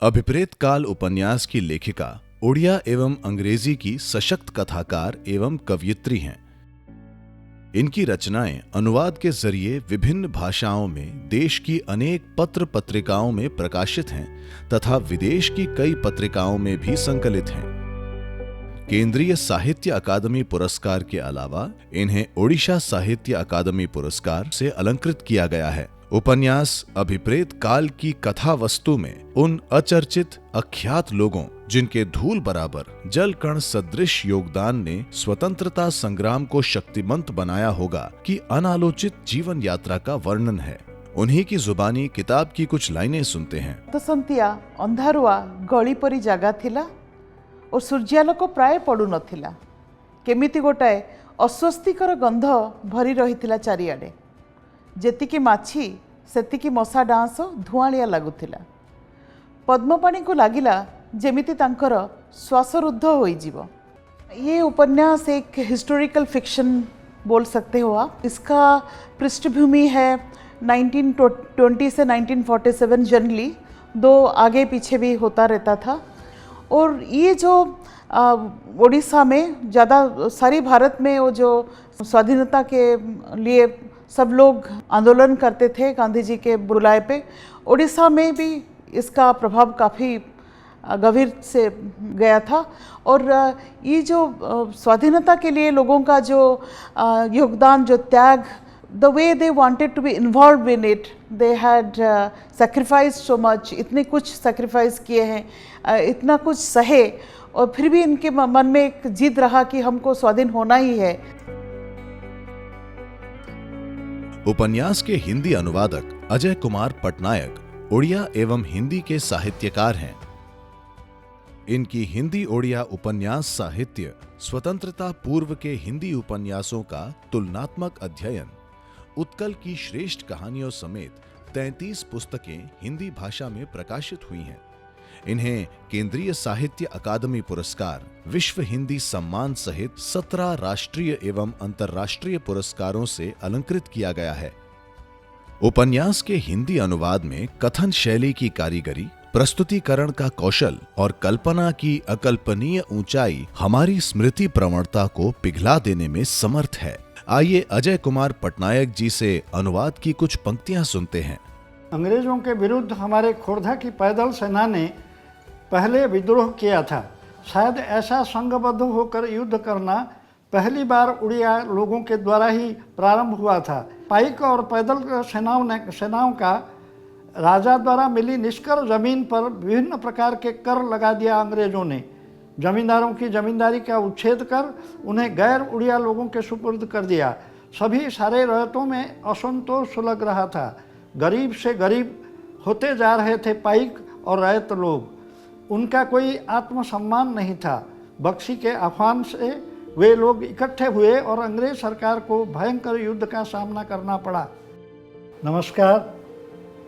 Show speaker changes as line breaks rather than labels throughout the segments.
अभिप्रेत काल उपन्यास की लेखिका उड़िया एवं अंग्रेजी की सशक्त कथाकार एवं कवयित्री हैं। इनकी रचनाएं अनुवाद के जरिए विभिन्न भाषाओं में देश की अनेक पत्र पत्रिकाओं में प्रकाशित हैं तथा विदेश की कई पत्रिकाओं में भी संकलित हैं। केंद्रीय साहित्य अकादमी पुरस्कार के अलावा इन्हें ओडिशा साहित्य अकादमी पुरस्कार से अलंकृत किया गया है। उपन्यास अभिप्रेत काल की कथा वस्तु में उन अचर्चित अख्यात लोगों जिनके धूल बराबर जल कण सदृश योगदान ने स्वतंत्रता संग्राम को शक्तिमंत बनाया होगा की अनालोचित जीवन यात्रा का वर्णन है। उन्हीं की जुबानी किताब की कुछ लाइनें सुनते हैं।
दसंतिया अंधारुआ गली परी जगह थिला और सूर्यालोक प्राय पड़ू नथिला। केमिति गोटाए अस्वस्तिकर गंध भरी रहिथिला चारिआडे। जेतिकी माछी सेतिकी मशा डांस धुआलिया लगुथिला। पद्मपाणी को लागिला जेमिति तांकर श्वासरुद्ध होई जीव। ये उपन्यास एक हिस्टोरिकल फिक्शन बोल सकते हो आप। इसका पृष्ठभूमि है 1920 से 1947 जनरली, दो आगे पीछे भी होता रहता था। और ये जो उड़ीसा में ज़्यादा सारी भारत में वो जो स्वाधीनता के लिए सब लोग आंदोलन करते थे गांधी जी के बुलाए पे, उड़ीसा में भी इसका प्रभाव काफ़ी गंभीर से गया था। और ये जो स्वाधीनता के लिए लोगों का जो योगदान, जो त्याग, the way they wanted to be involved in it, they had sacrificed so much, इतने कुछ sacrifice किए हैं, इतना कुछ सहे, और फिर भी इनके मन में एक जिद रहा कि हमको स्वाधीन होना ही है।
उपन्यास के हिंदी अनुवादक अजय कुमार पटनायक उड़िया एवं हिंदी के साहित्यकार हैं। इनकी हिंदी ओडिया उपन्यास साहित्य स्वतंत्रता पूर्व के हिंदी उपन्यासों का तुलनात्मक अध्ययन, उत्कल की श्रेष्ठ कहानियों समेत 33 पुस्तकें हिंदी भाषा में प्रकाशित हुई हैं। इन्हें केंद्रीय साहित्य अकादमी पुरस्कार, विश्व हिंदी सम्मान सहित 17 राष्ट्रीय एवं अंतर्राष्ट्रीय पुरस्कारों से अलंकृत किया गया है। उपन्यास के हिंदी अनुवाद में कथन शैली की कारीगरी, प्रस्तुतिकरण का कौशल और कल्पना की अकल्पनीय ऊंचाई हमारी स्मृति प्रवणता को पिघला देने में समर्थ है। आइए अजय कुमार पटनायक जी से अनुवाद की कुछ पंक्तियां सुनते हैं।
अंग्रेजों के विरुद्ध हमारे खोरधा की पैदल सेना ने पहले विद्रोह किया था। शायद ऐसा संघबद्ध होकर युद्ध करना पहली बार उड़िया लोगों के द्वारा ही प्रारंभ हुआ था। पाइक और पैदल सेनाओं का राजा द्वारा मिली निष्कर जमीन पर विभिन्न प्रकार के कर लगा दिया अंग्रेजों ने। जमींदारों की जमींदारी का उच्छेद कर उन्हें गैर उड़िया लोगों के सुपुर्द कर दिया। सभी सारे रैयतों में असंतोष सुलग रहा था। गरीब से गरीब होते जा रहे थे पाइक और रैयत लोग। उनका कोई आत्मसम्मान नहीं था। बक्सी के आह्वान से वे लोग इकट्ठे हुए और अंग्रेज सरकार को भयंकर युद्ध का सामना करना पड़ा। नमस्कार,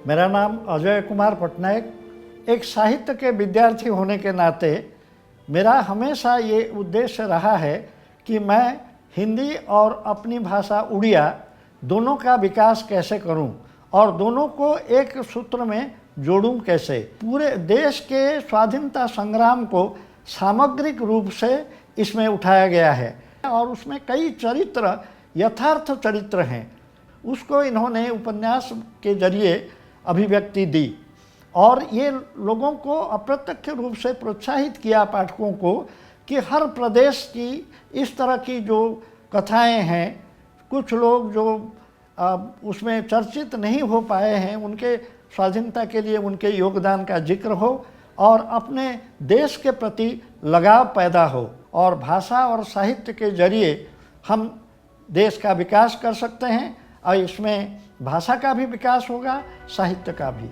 मेरा नाम अजय कुमार पटनायक। एक साहित्य के विद्यार्थी होने के नाते मेरा हमेशा ये उद्देश्य रहा है कि मैं हिंदी और अपनी भाषा उड़िया दोनों का विकास कैसे करूं और दोनों को एक सूत्र में जोड़ूं कैसे। पूरे देश के स्वाधीनता संग्राम को सामग्रिक रूप से इसमें उठाया गया है और उसमें कई चरित्र, यथार्थ चरित्र हैं, उसको इन्होंने उपन्यास के जरिए अभिव्यक्ति दी और ये लोगों को अप्रत्यक्ष रूप से प्रोत्साहित किया पाठकों को कि हर प्रदेश की इस तरह की जो कथाएं हैं, कुछ लोग जो उसमें चर्चित नहीं हो पाए हैं, उनके स्वाधीनता के लिए उनके योगदान का जिक्र हो और अपने देश के प्रति लगाव पैदा हो। और भाषा और साहित्य के जरिए हम देश का विकास कर सकते हैं और इसमें भाषा का भी विकास होगा, साहित्य का भी।